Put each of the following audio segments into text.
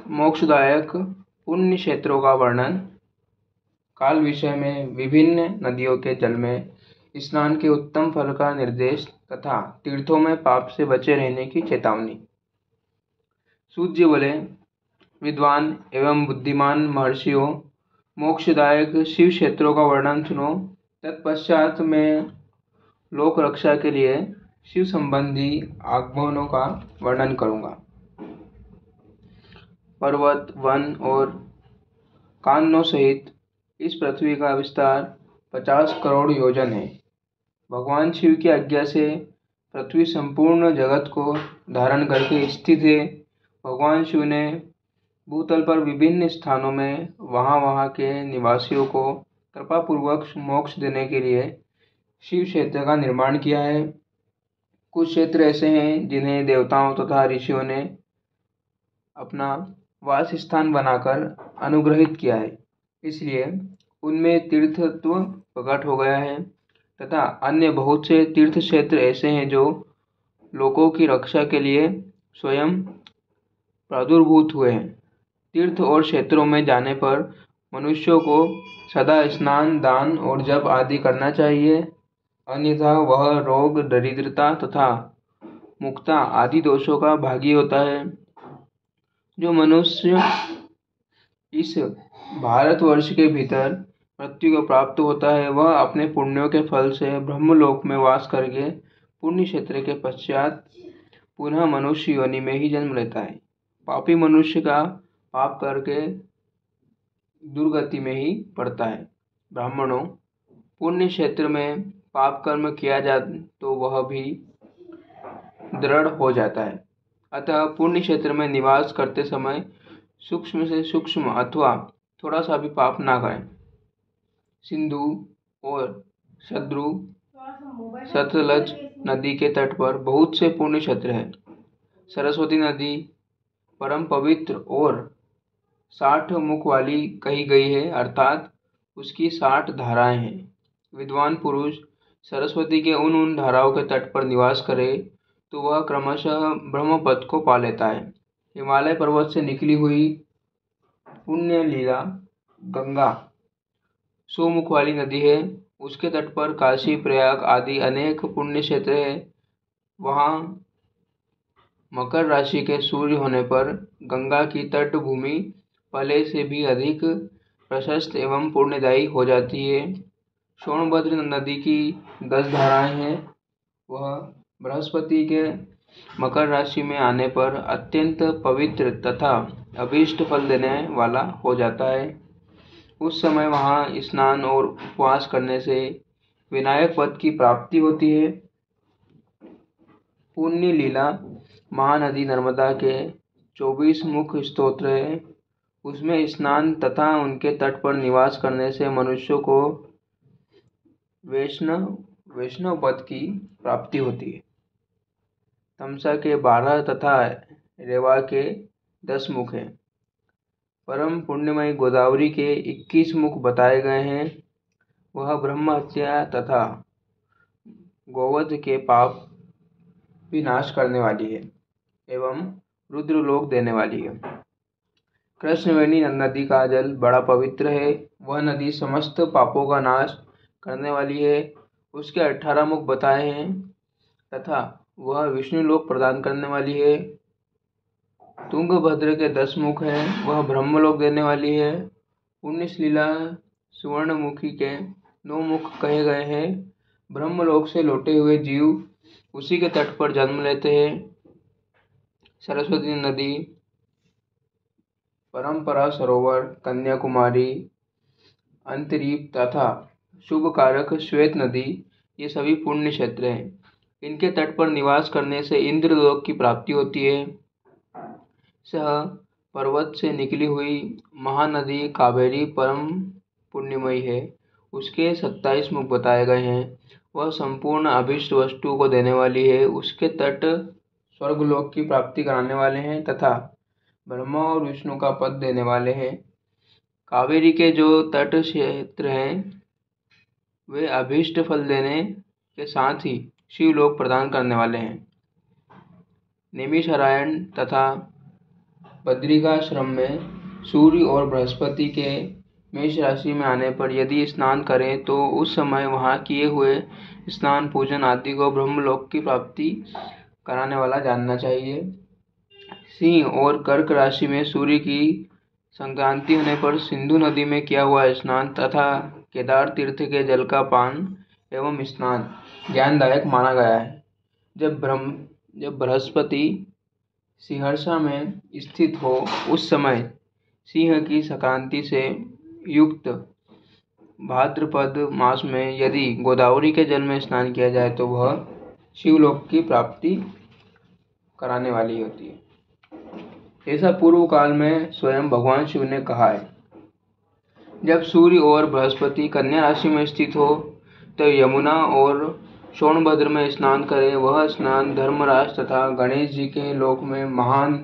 मोक्षदायक पुण्य क्षेत्रों का वर्णन। काल विषय में विभिन्न नदियों के जल में स्नान के उत्तम फल का निर्देश तथा तीर्थों में पाप से बचे रहने की चेतावनी। सूत जी बोले, विद्वान एवं बुद्धिमान महर्षियों, मोक्षदायक शिव क्षेत्रों का वर्णन सुनो। तत्पश्चात में लोक रक्षा के लिए शिव संबंधी आगमनों का वर्णन करूंगा। पर्वत, वन और काननों सहित इस पृथ्वी का विस्तार 50 करोड़ योजन है। भगवान शिव की आज्ञा से पृथ्वी संपूर्ण जगत को धारण करके स्थित है। भगवान शिव ने भूतल पर विभिन्न स्थानों में वहाँ के निवासियों को कृपापूर्वक मोक्ष देने के लिए शिव क्षेत्र का निर्माण किया है। कुछ क्षेत्र ऐसे हैं जिन्हें देवताओं तथा ऋषियों ने अपना वास स्थान बनाकर अनुग्रहित किया है, इसलिए उनमें तीर्थत्व प्रकट हो गया है। तथा अन्य बहुत से तीर्थ क्षेत्र ऐसे हैं जो लोगों की रक्षा के लिए स्वयं प्रादुर्भूत हुए हैं। तीर्थ और क्षेत्रों में जाने पर मनुष्यों को सदा स्नान, दान और जप आदि करना चाहिए, अन्यथा वह रोग, दरिद्रता तथा मुक्ता आदि दोषों का भागी होता है। जो मनुष्य इस भारतवर्ष के भीतर मृत्यु को प्राप्त होता है, वह अपने पुण्यों के फल से ब्रह्मलोक में वास करके पुण्य क्षेत्र के पश्चात पुनः मनुष्य योनि में ही जन्म लेता है। पापी मनुष्य का पाप करके दुर्गति में ही पड़ता है। ब्राह्मणों, पुण्य क्षेत्र में पाप कर्म किया जाए तो वह भी दृढ़ हो जाता है। अतः पुण्य क्षेत्र में निवास करते समय सूक्ष्म से सूक्ष्म अथवा थोड़ा सा भी पाप ना करें। सिंधु और सतलज नदी के तट पर बहुत से पुण्य क्षेत्र हैं। सरस्वती नदी परम पवित्र और 60 मुख वाली कही गई है, अर्थात उसकी 60 धाराएं हैं। विद्वान पुरुष सरस्वती के उन धाराओं के तट पर निवास करे तो वह क्रमशः ब्रह्मपद को पा लेता है। हिमालय पर्वत से निकली हुई पुण्य लीला गंगा 100 मुख वाली नदी है। उसके तट पर काशी, प्रयाग आदि अनेक पुण्य क्षेत्र है। वहाँ मकर राशि के सूर्य होने पर गंगा की तट भूमि पहले से भी अधिक प्रशस्त एवं पुण्यदायी हो जाती है। सोनभद्र नदी की 10 धाराएं हैं। वह बृहस्पति के मकर राशि में आने पर अत्यंत पवित्र तथा अभीष्ट फल देने वाला हो जाता है। उस समय वहाँ स्नान और उपवास करने से विनायक पद की प्राप्ति होती है। पुण्य लीला महानदी नर्मदा के 24 मुख स्तोत्र है। उसमें स्नान तथा उनके तट पर निवास करने से मनुष्यों को वैष्णव पद की प्राप्ति होती है। तमसा के 12 तथा रेवा के 10 मुख हैं। परम पुण्यमयी गोदावरी के 21 मुख बताए गए हैं। वह ब्रह्म हत्या तथा गोवध के पाप विनाश करने वाली है एवं रुद्रलोक देने वाली है। कृष्णवेणी नदी का जल बड़ा पवित्र है। वह नदी समस्त पापों का नाश करने वाली है। उसके 18 मुख बताए हैं तथा वह विष्णु लोक प्रदान करने वाली है। तुंगभद्र के 10 मुख हैं। वह ब्रह्मलोक देने वाली है। पुण्यश्लीला सुवर्णमुखी के 9 मुख कहे गए हैं। ब्रह्मलोक से लौटे हुए जीव उसी के तट पर जन्म लेते हैं। सरस्वती नदी, परंपरा सरोवर, कन्याकुमारी, अंतरीप तथा शुभ कारक श्वेत नदी, ये सभी पुण्य क्षेत्र हैं। इनके तट पर निवास करने से इंद्रलोक की प्राप्ति होती है। सह पर्वत से निकली हुई महानदी कावेरी परम पुण्यमयी है। उसके 27 मुख बताए गए हैं। वह संपूर्ण अभीष्ट वस्तु को देने वाली है। उसके तट स्वर्गलोक की प्राप्ति कराने वाले हैं तथा ब्रह्मा और विष्णु का पद देने वाले हैं। कावेरी के जो तट क्षेत्र हैं वे अभीष्ट फल देने के साथ ही शिवलोक प्रदान करने वाले हैं। नैमिषारण्य तथा बद्रिकाश्रम में सूर्य और बृहस्पति के मेष राशि में आने पर यदि स्नान करें तो उस समय वहाँ किए हुए स्नान पूजन आदि को ब्रह्मलोक की प्राप्ति कराने वाला जानना चाहिए। सिंह और कर्क राशि में सूर्य की संक्रांति होने पर सिंधु नदी में किया हुआ स्नान तथा केदार तीर्थ के जल का पान एवं स्नान ज्ञानदायक माना गया है। जब बृहस्पति सिंहर्षा में स्थित हो उस समय सिंह की संक्रांति से युक्त भाद्रपद मास में यदि गोदावरी के जल में स्नान किया जाए तो वह शिवलोक की प्राप्ति कराने वाली होती है। ऐसा पूर्व काल में स्वयं भगवान शिव ने कहा है। जब सूर्य और बृहस्पति कन्या राशि में स्थित हो तो यमुना और सोनभद्र में स्नान करें। वह स्नान धर्मराज तथा गणेश जी के लोक में महान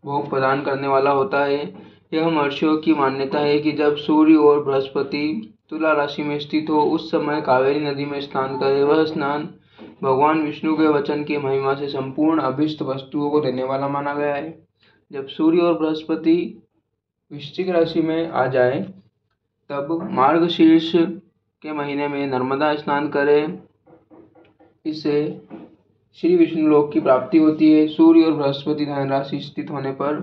भोग प्रदान करने वाला होता है। यह महर्षियों की मान्यता है कि जब सूर्य और बृहस्पति तुला राशि में स्थित हो उस समय कावेरी नदी में स्नान करें। वह स्नान भगवान विष्णु के वचन की महिमा से संपूर्ण अभीष्ट वस्तुओं को देने वाला माना गया है। जब सूर्य और बृहस्पति वृश्चिक राशि में आ जाए तब मार्गशीर्ष के महीने में नर्मदा स्नान करें। इससे श्री विष्णु लोक की प्राप्ति होती है। सूर्य और बृहस्पति धन राशि स्थित होने पर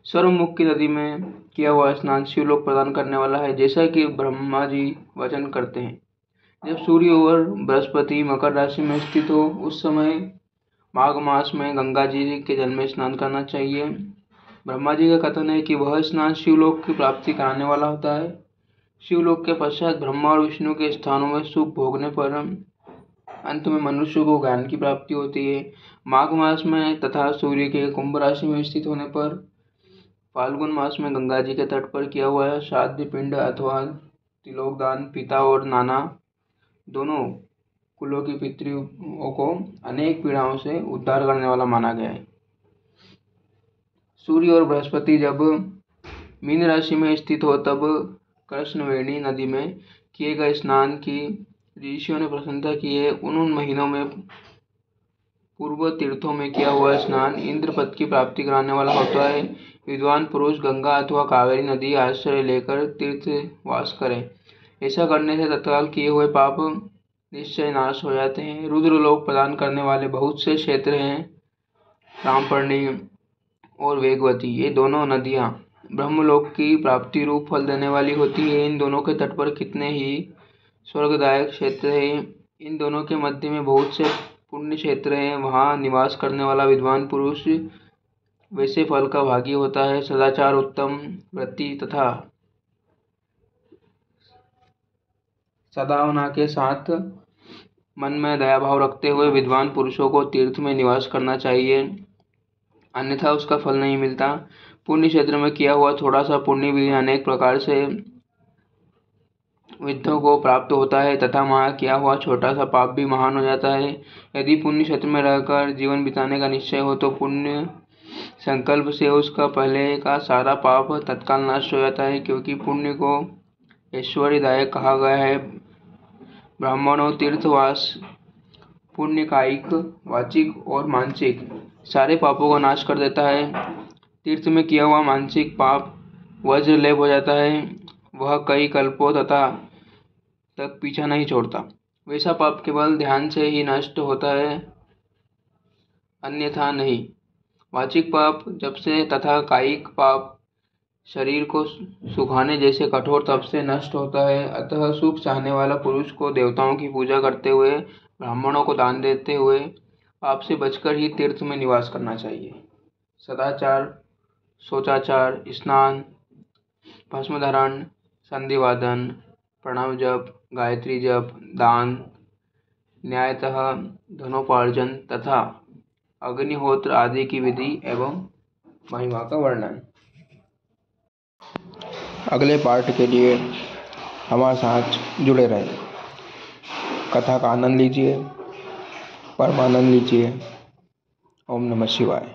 सर्वमुखी नदी में किया हुआ स्नान शिवलोक प्रदान करने वाला है, जैसा कि ब्रह्मा जी वचन करते हैं। जब सूर्य और बृहस्पति मकर राशि में स्थित हो उस समय माघ मास में गंगा जी के जल में स्नान करना चाहिए। ब्रह्मा जी का कथन है कि वह स्नान शिवलोक की प्राप्ति कराने वाला होता है। शिवलोक के पश्चात ब्रह्मा और विष्णु के स्थानों में सुख भोगने पर अंत में मनुष्य को ज्ञान की प्राप्ति होती है। माघ मास में तथा सूर्य के कुंभ राशि में स्थित होने पर फाल्गुन मास में गंगा जी के तट पर किया हुआ श्राद्ध पिंड अथवा तिलोकदान पिता और नाना दोनों कुलों की पितरों को अनेक पीड़ाओं से उद्धार करने वाला माना गया है। सूर्य और बृहस्पति जब मीन राशि में स्थित हो तब कृष्णवेणी नदी में किए गए स्नान की ऋषियों ने प्रशंसा की है। उन महीनों में पूर्व तीर्थों में किया हुआ स्नान इंद्र पद की प्राप्ति कराने वाला होता है। विद्वान पुरुष गंगा अथवा कावेरी नदी आश्रय लेकर तीर्थ वास करें। ऐसा करने से तत्काल किए हुए पाप निश्चय नाश हो जाते हैं। रुद्रलोक प्रदान करने वाले बहुत से क्षेत्र हैं। रामपर्णी और वेगवती ये दोनों नदियाँ ब्रह्मलोक की प्राप्ति रूप फल देने वाली होती है। इन दोनों के तट पर कितने ही स्वर्गदायक क्षेत्र हैं। इन दोनों के मध्य में बहुत से पुण्य क्षेत्र हैं। वहाँ निवास करने वाला विद्वान पुरुष वैसे फल का भागी होता है। सदाचार, उत्तम वृत्ति तथा सद्भावना के साथ मन में दया भाव रखते हुए विद्वान पुरुषों को तीर्थ में निवास करना चाहिए, अन्यथा उसका फल नहीं मिलता। पुण्य क्षेत्र में किया हुआ थोड़ा सा पुण्य भी अनेक प्रकार से विद्यों को प्राप्त होता है तथा वहाँ किया हुआ छोटा सा पाप भी महान हो जाता है। यदि पुण्य क्षेत्र में रहकर जीवन बिताने का निश्चय हो तो पुण्य संकल्प से उसका पहले का सारा पाप तत्काल नाश हो जाता है, क्योंकि पुण्य को ऐश्वर्यदायक कहा गया है। ब्राह्मणों तीर्थवास पुण्य कायिक, वाचिक और मानसिक सारे पापों का नाश कर देता है। तीर्थ में किया हुआ मानसिक पाप वज्र लेप हो जाता है। वह कई कल्पों तक पीछा नहीं छोड़ता। वैसा पाप केवल ध्यान से ही नष्ट होता है, अन्यथा नहीं। वाचिक पाप जब से तथा कायिक पाप शरीर को सुखाने जैसे कठोर तप से नष्ट होता है। अतः सुख चाहने वाला पुरुष को देवताओं की पूजा करते हुए, ब्राह्मणों को दान देते हुए पाप से बचकर ही तीर्थ में निवास करना चाहिए। सदाचार, शौचाचार, स्नान, भस्म धारण, संधिवादन, प्रणव जप, गायत्री जप, दान, न्यायतः धनोपार्जन तथा अग्निहोत्र आदि की विधि एवं महिमा का वर्णन। अगले पार्ट के लिए हमारे साथ जुड़े रहें। कथा का आनंद लीजिए, परमानंद लीजिए। ओम नमः शिवाय।